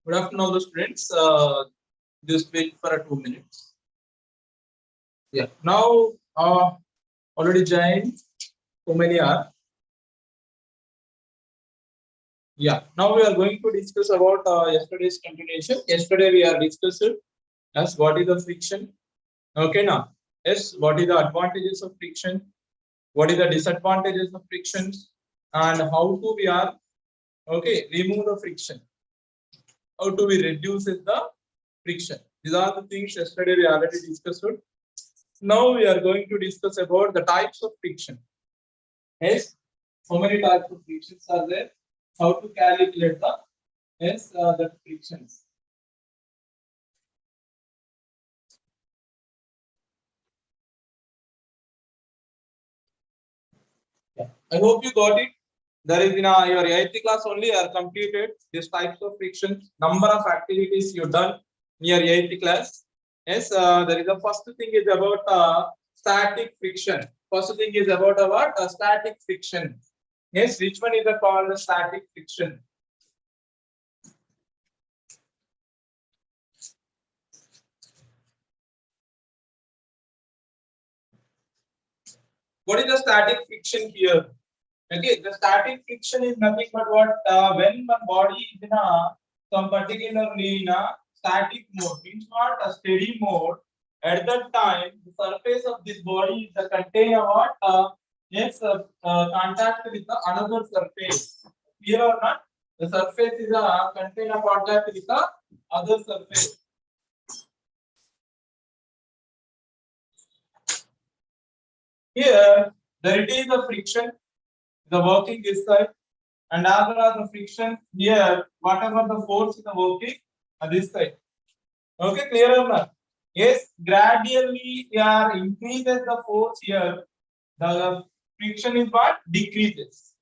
Good afternoon, all the students. Just wait for 2 minutes. Yeah. Now, already joined. How many are? Yeah. Now we are going to discuss about yesterday's continuation. Yesterday we are discussing as what is the friction. Okay, now yes, what is the advantages of friction? What is the disadvantages of frictions? And how to we are remove the friction. How do we reduce the friction? These are the things yesterday we already discussed. Now we are going to discuss about the types of friction. Yes, how many types of frictions are there? How to calculate the frictions? Yeah. I hope you got it. There is in your IIT class only are completed these types of frictions. Number of activities you done in your IIT class. Yes, there is the first thing is about static friction. First thing is about what? Static friction. Yes, which one is called static friction? What is the static friction here? Okay, the static friction is nothing but what when one body is in some particularly in a static mode, means what a steady mode. At that time, the surface of this body is the contain what contact with the another surface. Here or not, the surface is a contain a contact with the other surface. Here, there it is the friction, the working this side, and as well as the friction here, whatever the force is the working on this side. Okay, clear or not? Yes, gradually we are increases the force here, the friction is what decreases.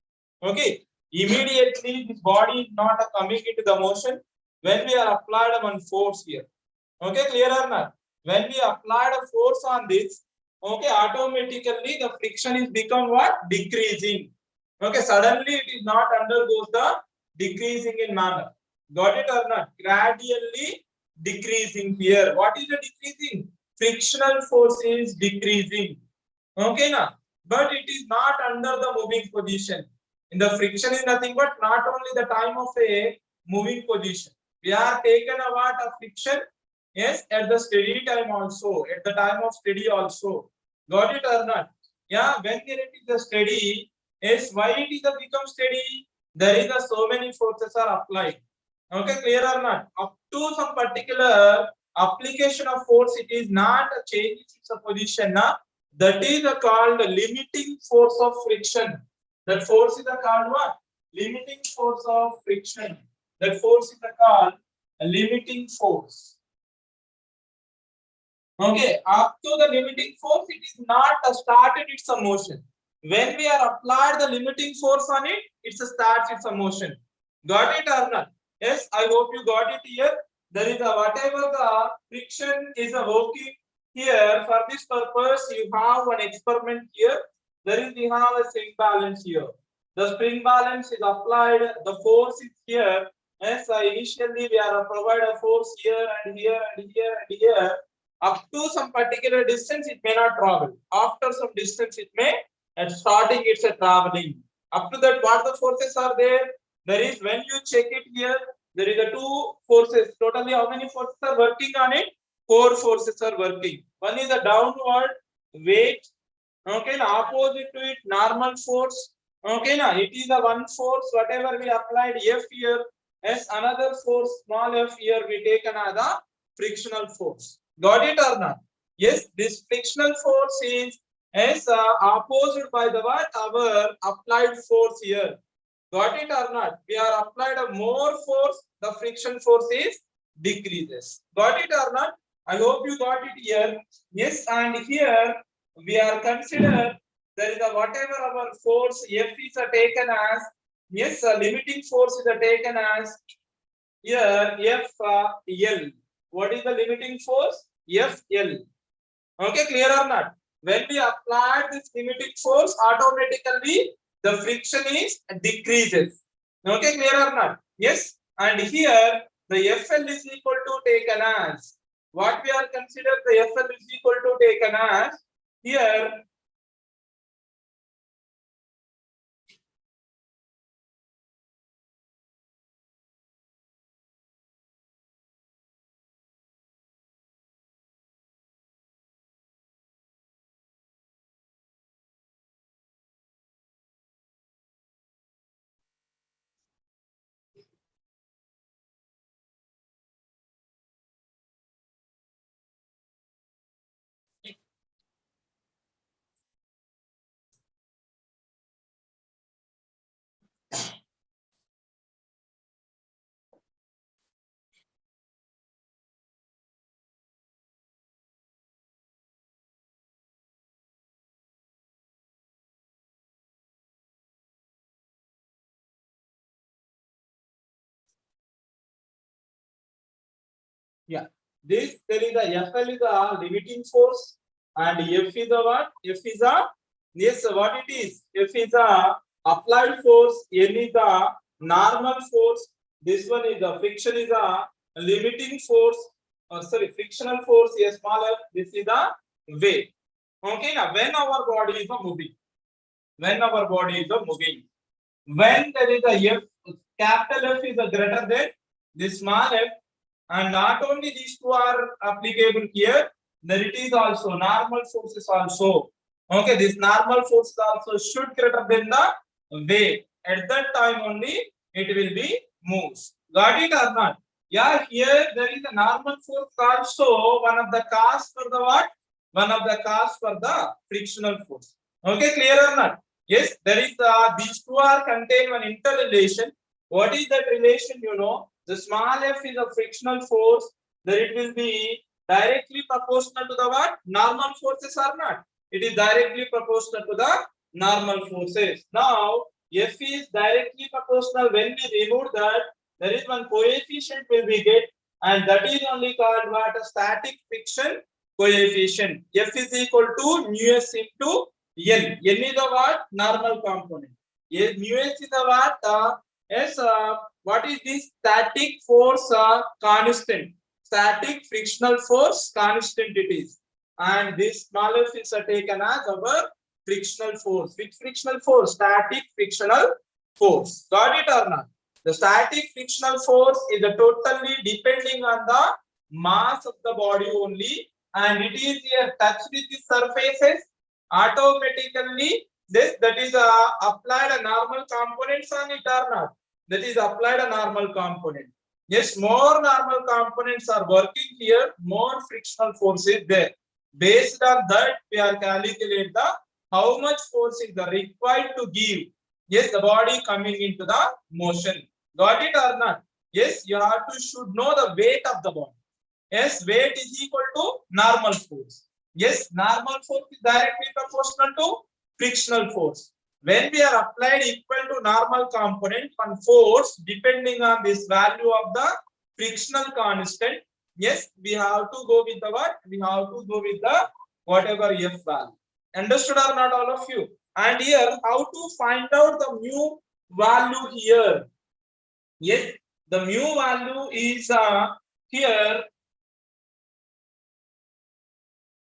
Okay, immediately this body is not coming into the motion when we are applied one force here. Okay, clear or not? When we applied a force on this, okay, automatically the friction is become what decreasing. Okay, suddenly it is not undergoes the decreasing in manner. Got it or not? Gradually decreasing here. What is the decreasing? Frictional force is decreasing. Okay, now, but it is not under the moving position. In the friction is nothing but not only the time of a moving position. We are taken a what of friction. Yes, at the steady time also, at the time of steady also. Got it or not? Yeah, when it is the steady, yes, why it is a become steady? There is a so many forces are applied. Okay, clear or not? Up to some particular application of force, it is not a change in its position. Na? That is called limiting force of friction. That force is called what? Limiting force of friction. That force is called a limiting force. Okay, up to the limiting force, it is not started its motion. When we are applied the limiting force on it, it starts its motion. Got it or not? Yes, I hope you got it here. There is a whatever the friction is working here. For this purpose, you have an experiment here. There is we have a spring balance here. The spring balance is applied. The force is here. Yes, initially we are provide a force here and here and here and here. Up to some particular distance, it may not travel. After some distance, it may. At starting, it's a traveling. Up to that, what the forces are there? There is when you check it here, there is a two forces. Totally, how many forces are working on it? 4 forces are working. One is a downward weight. Okay, now opposite to it, normal force. Okay, now it is a one force. Whatever we applied F here, as another force, small f here, we take another frictional force. Got it or not? Yes, this frictional force is as opposed by the what? Our applied force here. Got it or not? We are applied a more force, the friction force is decreases. Got it or not? I hope you got it here. Yes, and here we are considered there is a whatever our force F is taken as, yes, limiting force is taken as here F L. What is the limiting force? FL. Okay, clear or not? When we apply this limiting force, automatically the friction is decreases. Okay, clear or not? Yes. And here the FL is equal to taken as. What we are considered the FL is equal to taken as here. Yeah, this there is a FL is a limiting force and F is a what? F is a yes, what it is? F is a applied force, N is a normal force. This one is a friction is a limiting force. Sorry, frictional force, a small f. This is a weight. Okay, now when our body is a moving, when our body is a moving, when there is a F, capital F is a greater than this small f, and not only these two are applicable here, there it is also normal forces also. Okay, this normal force also should greater than the weight. At that time only it will be moves. Got it or not? Yeah, here there is a normal force also one of the cause for the what? One of the cause for the frictional force. Okay, clear or not? Yes, there is these two are contain one interrelation. What is that relation? You know, the small f is a frictional force. That it will be directly proportional to the what? Normal forces or not? It is directly proportional to the normal forces. Now, f is directly proportional. When we remove that, there is one coefficient will be get, and that is only called what? A static friction coefficient. F is equal to mu s into N. N is the what? Normal component. Mu s is the what? Yes. What is this? Static force constant. Static frictional force constant it is. And this small f is taken as our frictional force. Which frictional force? Static frictional force. Got it or not? The static frictional force is totally depending on the mass of the body only, and it is here touch with the surfaces automatically. This that is applied a normal components on it or not? That is applied a normal component. Yes, more normal components are working here, more frictional force is there. Based on that, we are calculate the how much force is the required to give. Yes, the body coming into the motion. Got it or not? Yes, you have to should know the weight of the body. Yes, weight is equal to normal force. Yes, normal force is directly proportional to frictional force. When we are applied equal to normal component on force, depending on this value of the frictional constant, yes, we have to go with the what? We have to go with the whatever F value. Understood or not, all of you? And here, how to find out the mu value here? Yes, the mu value is here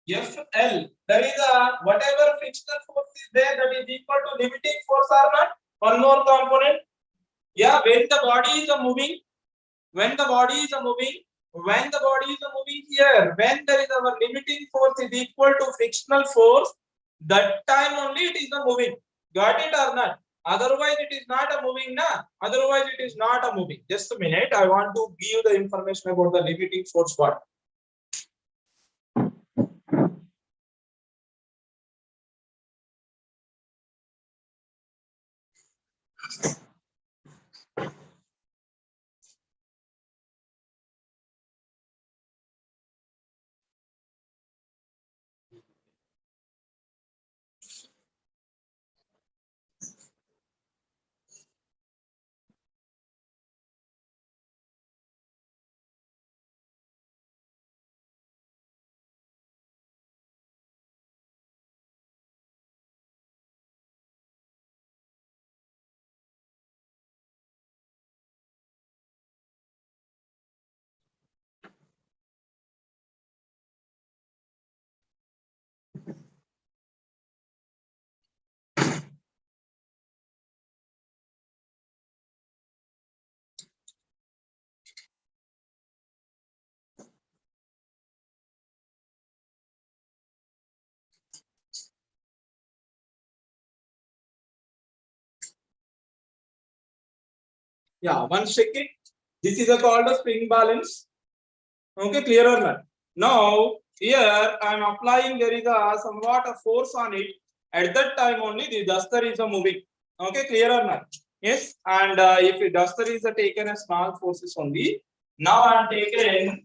FL. There is a whatever frictional force is there that is equal to limiting force or not. One more component. Yeah, when the body is moving, when the body is moving, when the body is moving here, when there is our limiting force is equal to frictional force, that time only it is a moving. Got it or not? Otherwise, it is not a moving, na. Otherwise, it is not a moving. Just a minute. I want to give the information about the limiting force. What? Yeah, once check it. This is a called a spring balance. Okay, clear or not? Now here I am applying, there is a somewhat a force on it. At that time only the duster is a moving. Okay, clear or not? Yes, and if the duster is taken as small forces only. Now I am taken.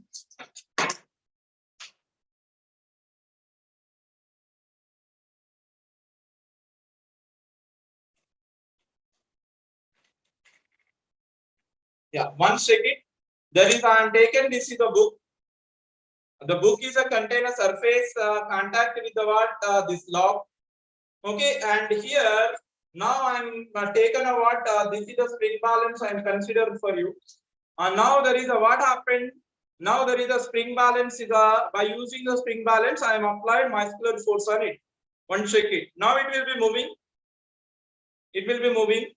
Yeah, one second. There is I am taken. This is the book. The book is a contain a surface contact with the what this log. Okay, and here now I'm taken a what this is the spring balance I am considered for you. And now there is a what happened. Now there is a spring balance is a by using the spring balance I am applied muscular force on it. One check it. Now it will be moving. It will be moving,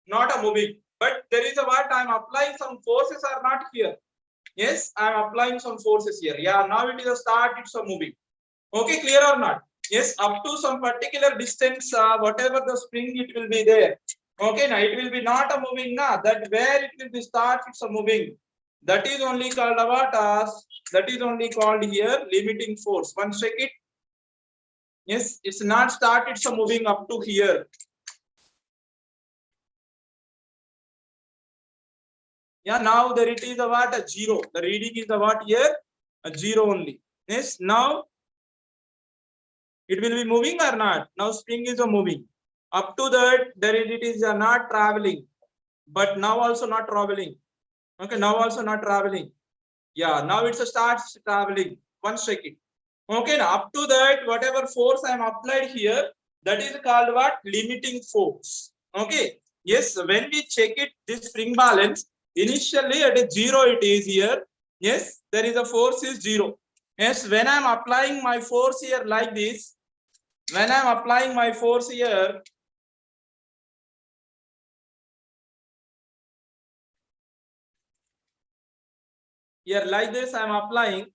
not a moving. But there is a what I am applying some forces are not here. Yes, I am applying some forces here. Yeah, now it is a start. It's a moving. Okay, clear or not? Yes, up to some particular distance, whatever the spring, it will be there. Okay, now it will be not a moving. Now that where it will be start, it's a moving. That is only called a what? That is only called here limiting force. One check it. Yes, it's not start. It's a moving up to here. Yeah, now there it is a what? A zero. The reading is a what here? A zero only. Yes, now it will be moving or not? Now spring is a moving. Up to that, there it is not traveling, but now also not traveling. Okay, now also not traveling. Yeah, now it's a starts traveling. One second. Okay, now up to that, whatever force I am applied here, that is called what? Limiting force. Okay. Yes, when we check it, this spring balance, initially at a zero it is here. Yes, there is a force is zero. Yes, when I am applying my force here like this, when I am applying my force here, like this I am applying,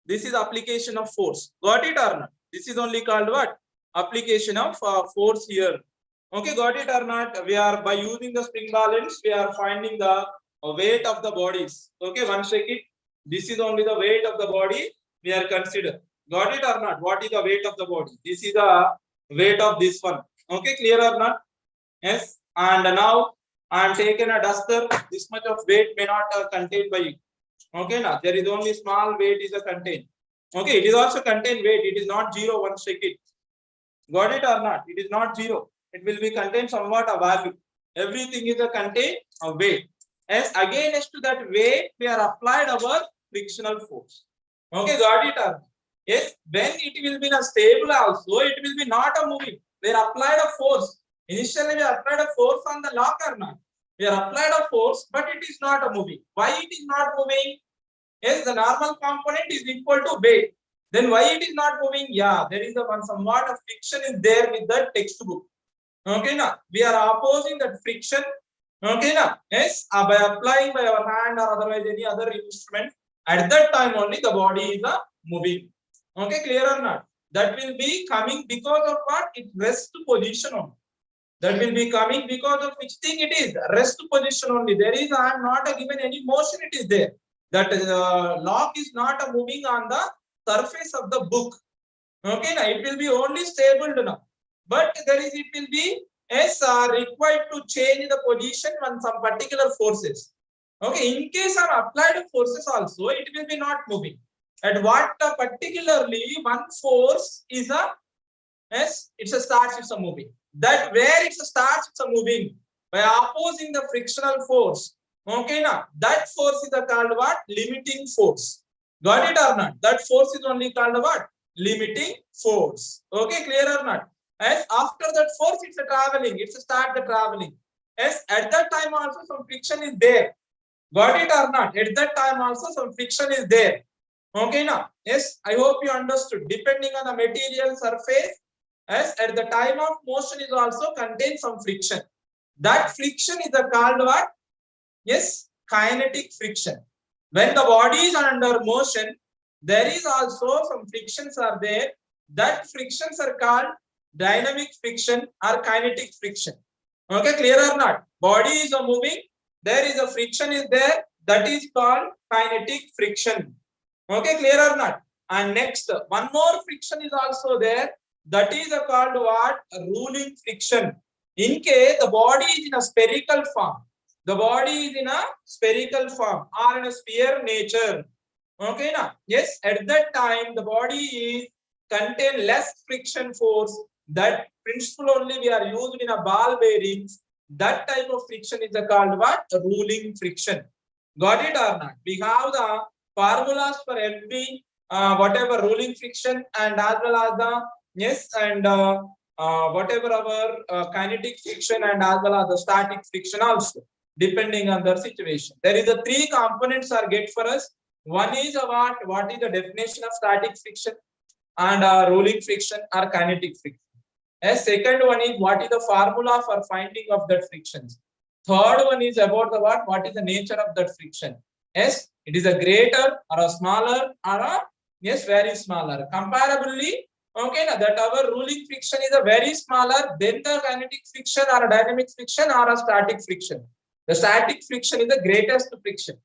this is application of force. Got it or not? This is only called what? Application of force here. Okay, got it or not? We are by using the spring balance, we are finding the weight of the bodies. Okay, one second. This is only the weight of the body we are consider. Got it or not? What is the weight of the body? This is the weight of this one. Okay, clear or not? Yes. And now I am taken a duster. This much of weight may not contain by you. Okay, now there is only small weight is a contain. Okay, it is also contain weight. It is not zero. One second. Got it or not? It is not zero. It will be contain somewhat a value. Everything is a contain a weight. As against to that weight, we are applied our frictional force. Okay, got it or not? Yes, when it will be a stable also, it will be not a moving. We are applied a force. Initially, we applied a force on the lock or not. We are applied a force, but it is not a moving. Why it is not moving? Yes, the normal component is equal to weight. Then why it is not moving? Yeah, there is a one somewhat of friction is there with the textbook. Okay, now we are opposing that friction. Okay, now yes, by applying by our hand or otherwise any other instrument. At that time only the body is moving. Okay, clear or not? That will be coming because of what? It rest position only. That will be coming because of which thing it is? Rest position only. There is I am not given any motion. It is there. That lock is not moving on the surface of the book. Okay, now it will be only stable now. But there is it will be as required to change the position on some particular forces. Okay, in case of applied forces also, it will be not moving. At what particularly one force is a yes, it's a starts, it's a moving. That where it's a starts, it's a moving. By opposing the frictional force. Okay, now that force is called what? Limiting force. Got it or not? That force is only called what? Limiting force. Okay, clear or not? As after that force, it's a traveling. It's a start the traveling. As at that time also some friction is there. Got it or not? At that time also some friction is there. Okay, now yes, I hope you understood. Depending on the material surface, as at the time of motion is also contain some friction. That friction is called what? Yes, kinetic friction. When the body is under motion, there is also some frictions are there. That frictions are called dynamic friction or kinetic friction. Okay, clear or not? Body is moving. there is a friction is there, that is called kinetic friction. Okay, clear or not? And next, one more friction is also there, that is called what? Ruling friction. In case the body is in a spherical form, the body is in a spherical form or in a sphere nature. Okay, now yes, at that time the body is contain less friction force. That principle only we are used in a ball bearings. That type of friction is called what? Ruling friction. Got it or not? We have the formulas for every whatever ruling friction and as well as the yes and whatever our kinetic friction and as well as the static friction also, depending on the situation. There is a three components are get for us. One is what is the definition of static friction and rolling friction or kinetic friction. And second one is what is the formula for finding of that frictions. Third one is about the what is the nature of that friction. Yes, it is a greater or a smaller or a yes very smaller. Comparably, okay, now that our ruling friction is a very smaller than the kinetic friction or a dynamic friction or a static friction. The static friction is the greatest friction.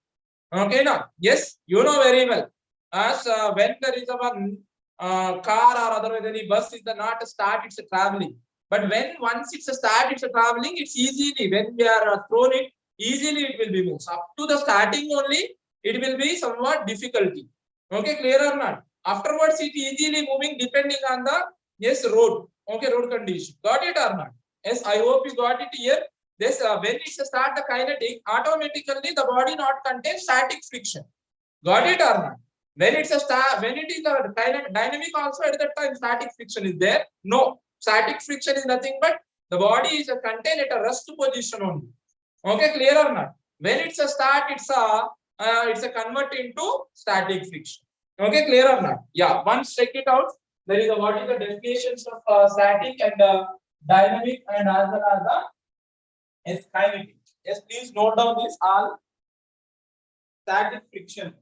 Okay, now yes, you know very well. As when there is a one car or otherwise any bus is the not a start, it's a traveling. But when once it's a start, it's a traveling. It's easily when we are thrown it, easily it will be moved. Up to the starting only, it will be somewhat difficulty. Okay, clear or not? Afterwards, it easily moving depending on the yes road. Okay, road condition. Got it or not? Yes, I hope you got it here. This when it's a start the kinetic, automatically the body not contain static friction. Got it or not? When it's a star, when it is a dynamic also at that time static friction is there. No, static friction is nothing but the body is a contained at a rest position only. Okay, clear or not? When it's a start, it's a convert into static friction. Okay, clear or not? Yeah. Once check it out. There is a what is the definitions of static and dynamic and as well as the yes, kinetic. Yes, please note down this all static friction.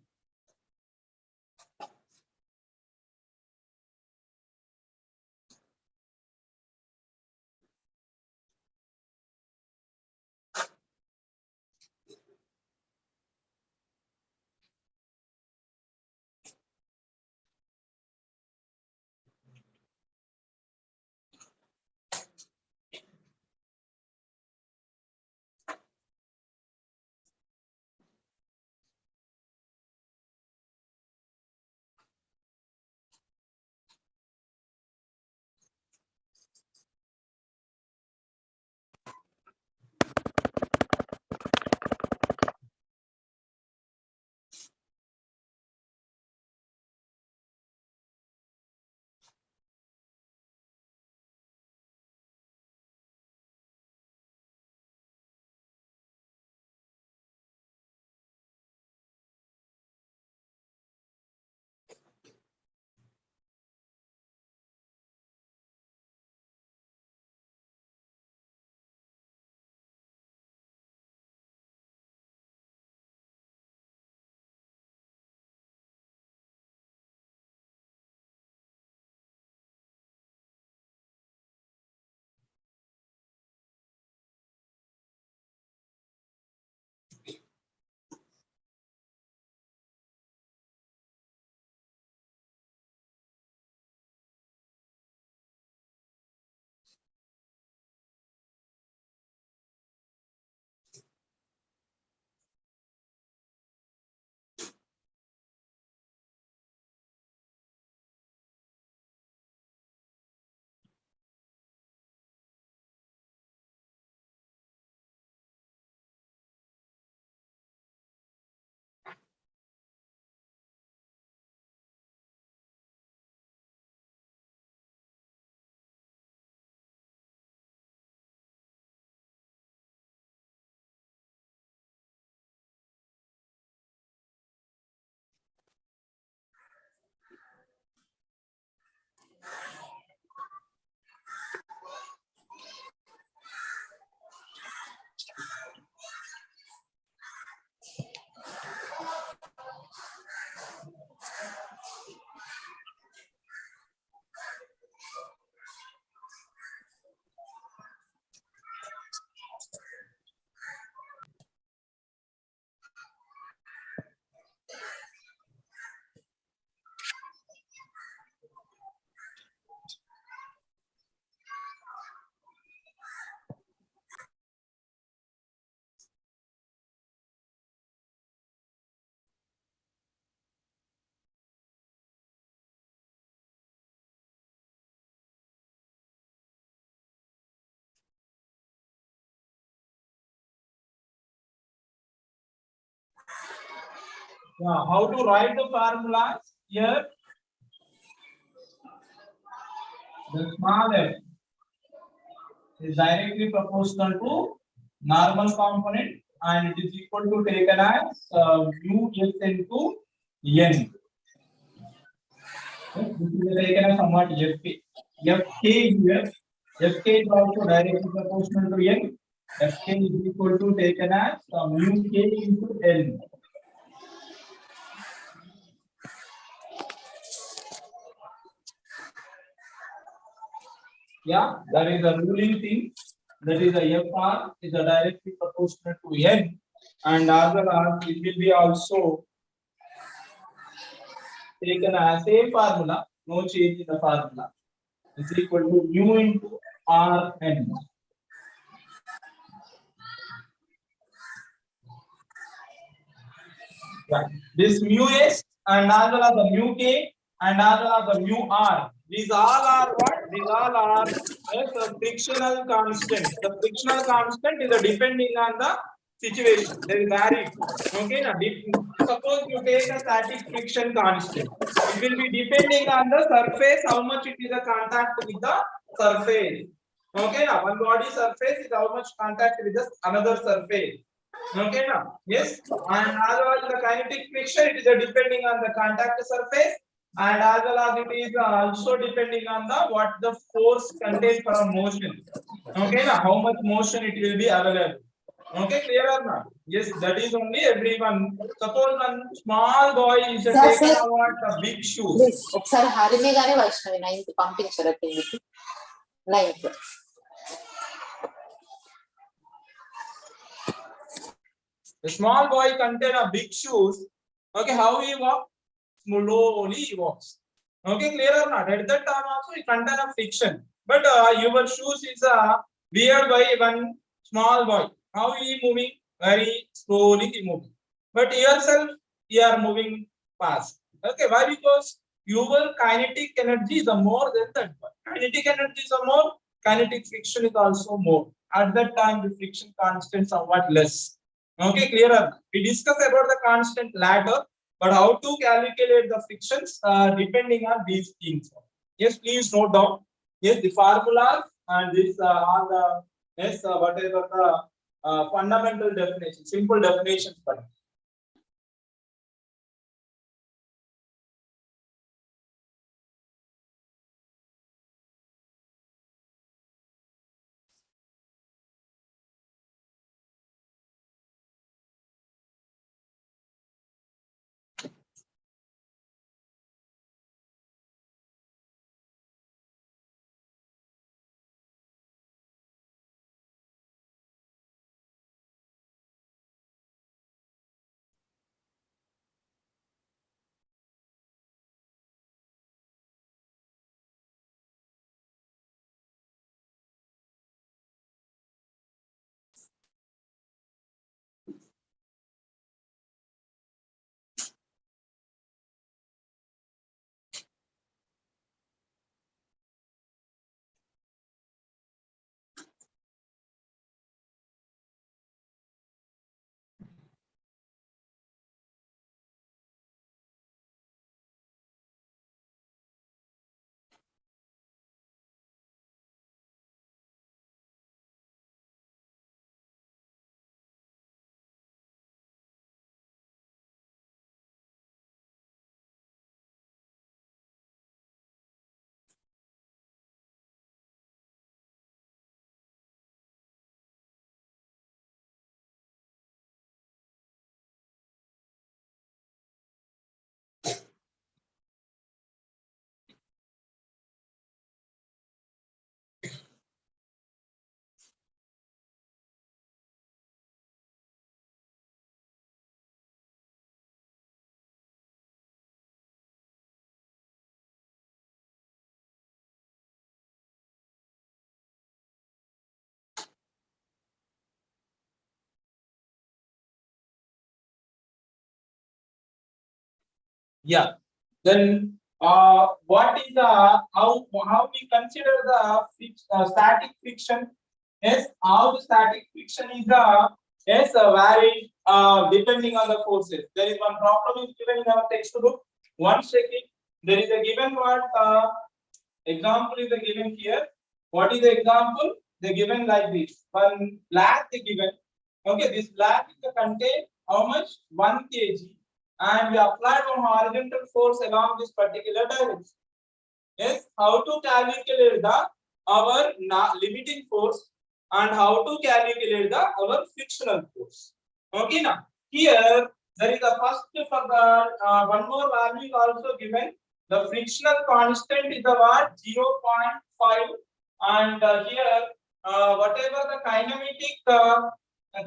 Yeah, how to write the formulas here? The small f is directly proportional to normal component and it is equal to taken as mu s into n. This is taken as somewhat fk. Fk here, fk is also directly proportional to n. Fk is equal to taken as mu k into n. Yeah, that is the ruling thing. That is the fr is a directly proportional to n, and as well as it will be also taken as a formula. No change in the formula. Is equal to mu into Rn. Yeah. This mu s and as well as the mu k and as well as the mu r. These all are what? These all are as a frictional constant. The frictional constant is depending on the situation. They vary. Okay, now suppose you take a static friction constant. It will be depending on the surface, how much it is a contact with the surface. Okay, now one body surface is how much contact with the another surface. Okay, now yes, and as well as the kinetic friction, it is depending on the contact surface, and as well as it is also depending on the what the force contained for a motion. Okay, now how much motion it will be available. Okay, clear or not? Yes, that is only everyone. Suppose one small boy is taken about a big shoes. ఒకసారి హారిని గాని Vaishnavi 9th పంపించరా కిందకి 9th. The small boy contain a big shoes. Okay, how he walks? Slowly he walks. Okay, clear or not? At that time also he contain a friction. But your shoes is weird by one small boy. How he moving? Very slowly he moving. But yourself, you are moving fast. Okay, why? Because your kinetic energy is more than that one. Kinetic energy is more. Kinetic friction is also more. At that time, the friction constant somewhat less. Okay, clearer. We discussed about the constant later, but how to calculate the frictions depending on these things. Yes, please note down. Yes, the formulas and this are the yes whatever the fundamental definition, simple definitions. But yeah, then what is the how we consider the static friction? Yes, how the static friction is the yes varied depending on the forces. There is one problem is given in our textbook. One second. There is a given what example is given here. What is the example? They given like this. One black they given. Okay, this black is the contain how much? 1 kg, and we applied one horizontal force along this particular direction. Yes, how to calculate the our limiting force and how to calculate the our frictional force. Okay, now here there is a first for the one more value is also given. The frictional constant is the what 0.5, and here whatever the kinematic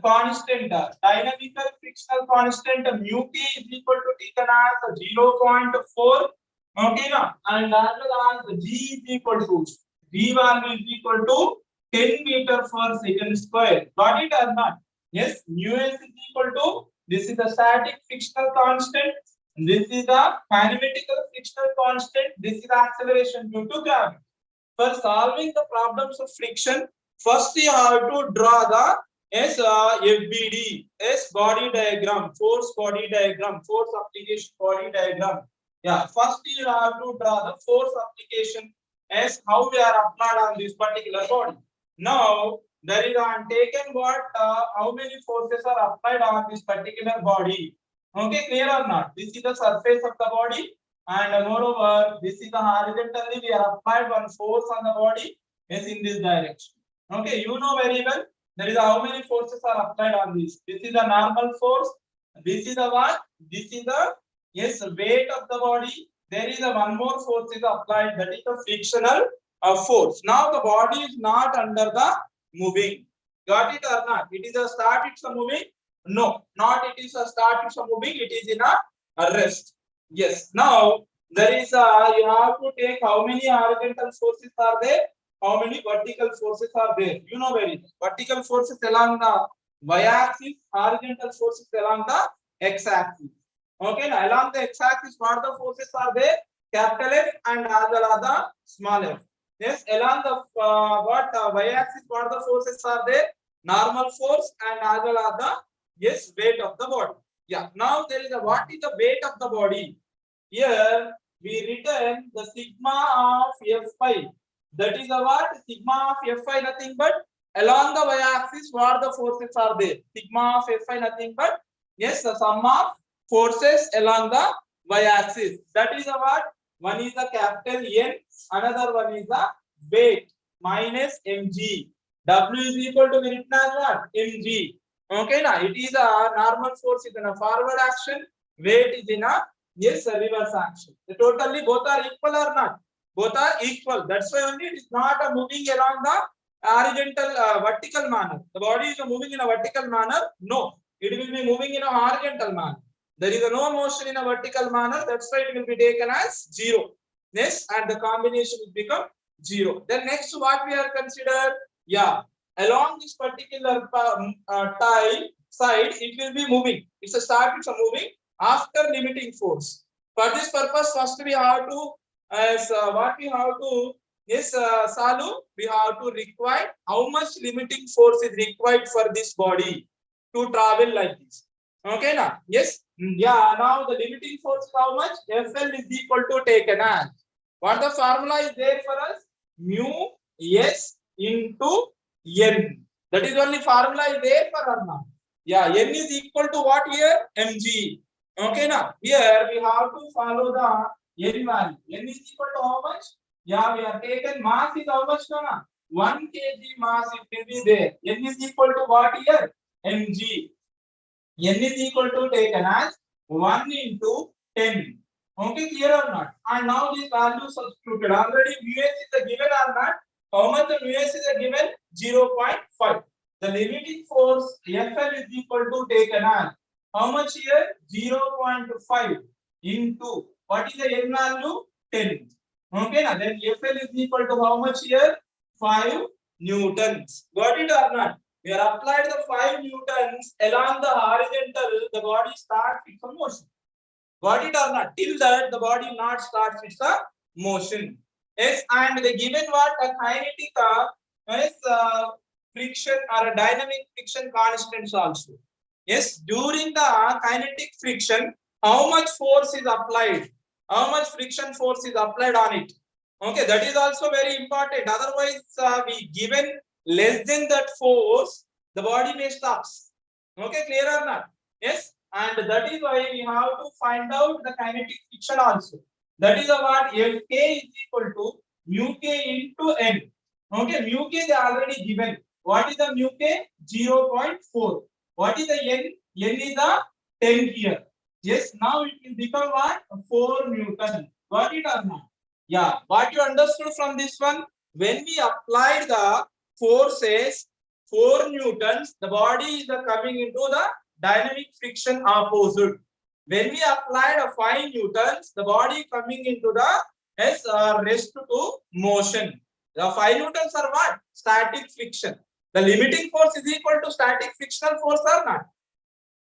constant, dynamical frictional constant mu p is equal to taken as 0.4. Okay, now and as well as g is equal to v value is equal to 10 meter per second square. Got it or not? Yes, mu s is equal to, this is the static frictional constant, this is the kinematical frictional constant, this is the acceleration due to gravity. For solving the problems of friction, first you have to draw the FBD, body diagram, force body diagram, force application body diagram. Yeah, first you have to draw the force application as how we are applied on this particular body. Now there is taken what how many forces are applied on this particular body. Okay, clear or not? This is the surface of the body, and moreover, this is the horizontally we are applied one force on the body is in this direction. Okay, you know very well. There is how many forces are applied on this. This is the normal force. This is the what? This is the weight of the body. There is a one more force is applied, that is the frictional force. Now the body is not under the moving. Got it or not? It is a start. It's a moving. No, not it is a start. It's a moving. It is in a rest. Yes. Now there is you have to take how many horizontal forces are there. How many vertical forces are there? You know very well. Vertical forces along the y-axis, horizontal forces along the x-axis. Okay, now along the x-axis, what the forces are there? Capital F and as well as the small f. Yes, along the y-axis, what the forces are there? Normal force and as well as the weight of the body. Yeah. Now there is a what is the weight of the body? Here we written the sigma of F5. That is the what? Sigma of Fi nothing but along the y-axis what the forces are there. Sigma of Fi nothing but the sum of forces along the y-axis. That is the what? One is the capital N, another one is the weight minus mg. W is equal to written as what? Mg. Okay, now it is a normal force is in a forward action, weight is in a reverse action. The totally both are equal or not? Both are equal. That's why only it is not a moving along the horizontal vertical manner. The body is moving in a vertical manner. No, it will be moving in a horizontal manner. There is no motion in a vertical manner. That's why it will be taken as 0. Yes, and the combination will become 0. Then next, what we are considered? Yeah, along this particular side, it will be moving. It's a start. It's a moving after limiting force. For this purpose, first we have to what we have to Salu, we have to require how much limiting force is required for this body to travel like this. Okay, now yes, yeah. Now the limiting force is how much? Fl is equal to taken as what the formula is there for us? Mu s into n. That is only formula is there for us now. Yeah, n is equal to what here? Mg. Okay, now here we have to follow the n value. N is equal to how much? Yeah, we have taken mass is how much now? 1 kg mass it will be there. N is equal to what here? Mg. N is equal to taken as 1 into 10. Okay, clear or not? And now this value substituted. Already mu s is a given or not? How much the mu s is a given? 0.5. The limiting force Fl is equal to taken as how much here? 0.5 into what is the n value? 10. Okay, now then Fl is equal to how much here? 5 newtons. Got it or not? We are applied the 5 newtons along the horizontal, the body starts its motion. Got it or not? Till that the body not starts its motion. Yes, and the given what a kinetic friction or a dynamic friction constants also. Yes, during the kinetic friction, how much force is applied? How much friction force is applied on it? Okay, that is also very important. Otherwise, we given less than that force, the body may stop. Okay, clear or not? Yes, and that is why we have to find out the kinetic friction also. That is what Fk is equal to mu k into n. Okay, mu k they already given. What is the mu k? 0.4. What is the n? N is the 10 here. Yes, now it will become what? 4 Newton. Got it or not? Yeah, what you understood from this one? When we applied the forces 4 newtons, the body is coming into the dynamic friction opposite. When we applied a 5 newtons, the body coming into the rest to motion. The 5 newtons are what? Static friction. The limiting force is equal to static frictional force or not?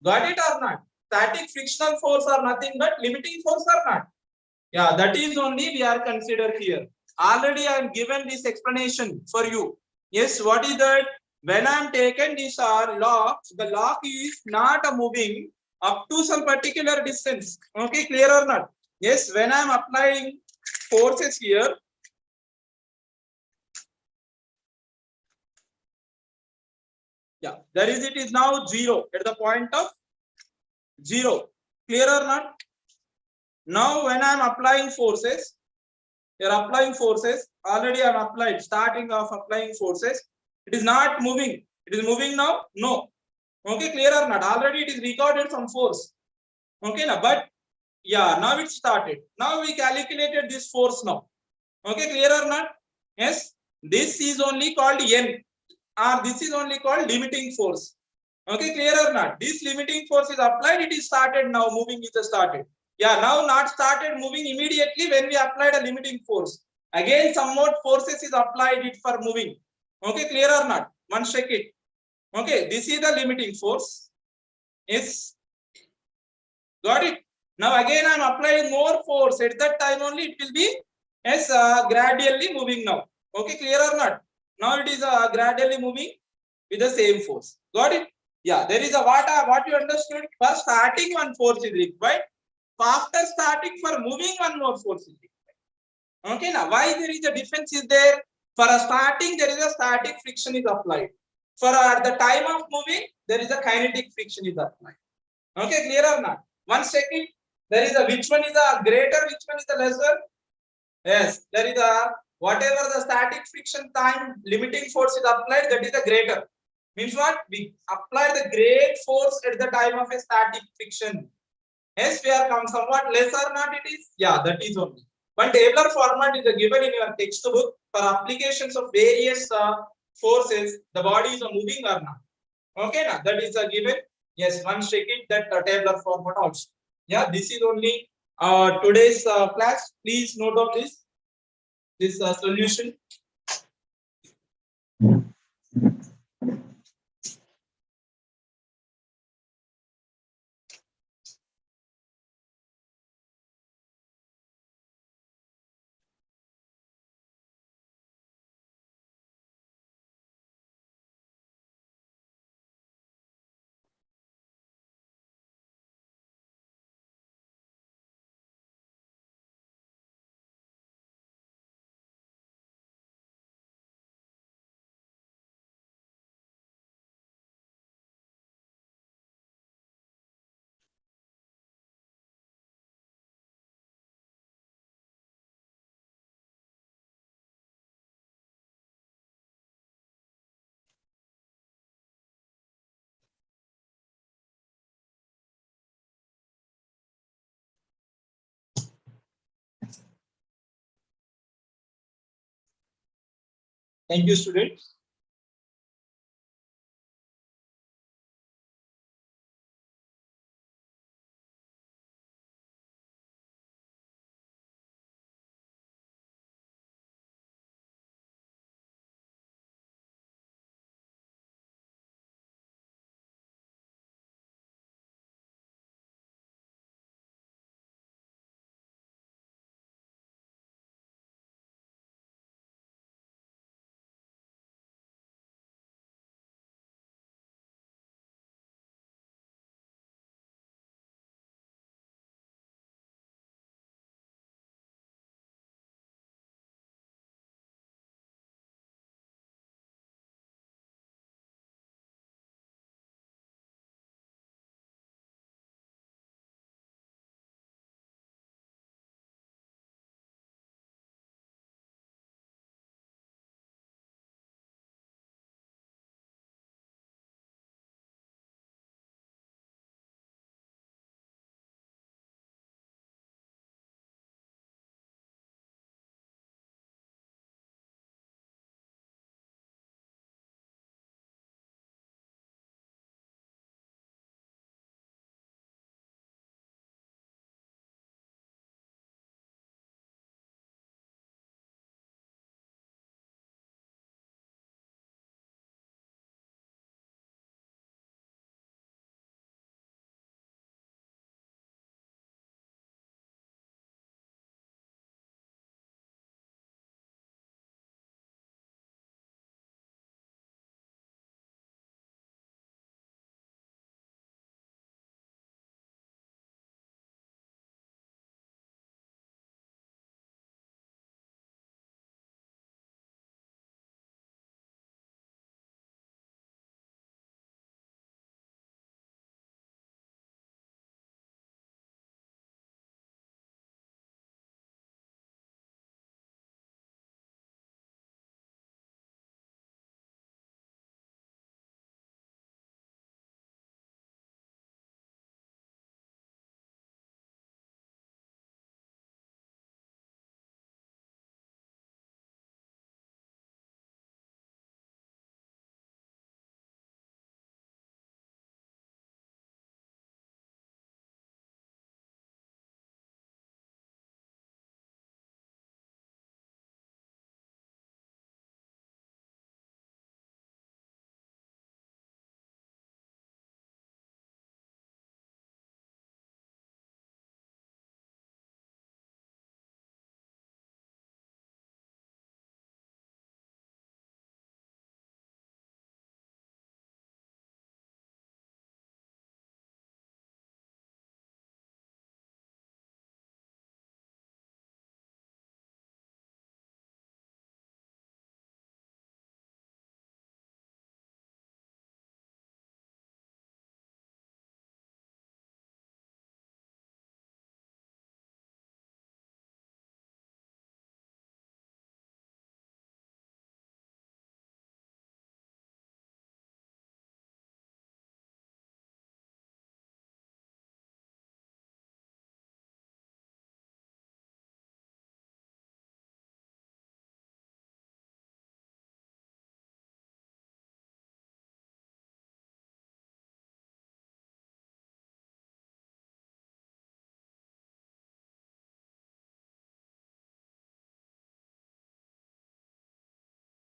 Got it or not? Static frictional force are nothing but limiting force or not? Yeah, that is only we are considered here. Already I am given this explanation for you. Yes, what is that? When I am taken these are locks, the lock is not moving up to some particular distance. Okay, clear or not? Yes, when I am applying forces here, yeah, there is it is now 0 at the point of 0. Clear or not? Now when I am applying forces, you are applying forces. Already I am applied. Starting of applying forces. It is not moving. It is moving now? No. Okay, clear or not? Already it is recorded some force. Okay, now, but yeah, now it started. Now we calculated this force now. Okay, clear or not? Yes, this is only called N, or this is only called limiting force. Okay, clear or not? This limiting force is applied, it is started now, moving is started. Yeah, now not started moving immediately when we applied a limiting force. Again, some more forces is applied it for moving. Okay, clear or not? Once check it. Okay, this is the limiting force. Yes, got it. Now again I am applying more force. At that time only it will be yes gradually moving now. Okay, clear or not? Now it is gradually moving with the same force. Got it? Yeah, there is a what you understood. For starting one force is required. After starting for moving one more force is required. Okay, now why there is a difference is there? For a starting there is a static friction is applied. For at the time of moving there is a kinetic friction is applied. Okay, clear or not? One second. There is a which one is a greater, which one is the lesser? Yes, there is a whatever the static friction time limiting force is applied, that is the greater. Means what? We apply the great force at the time of a static friction. Yes, we are come somewhat less or not it is? Yeah, that is only. One tabular format is given in your textbook for applications of various forces. The body is moving or not. Okay, now that is a given. Yes, one check it that tabular format also. Yeah, this is only today's class. Please note of this solution. Thank you, students.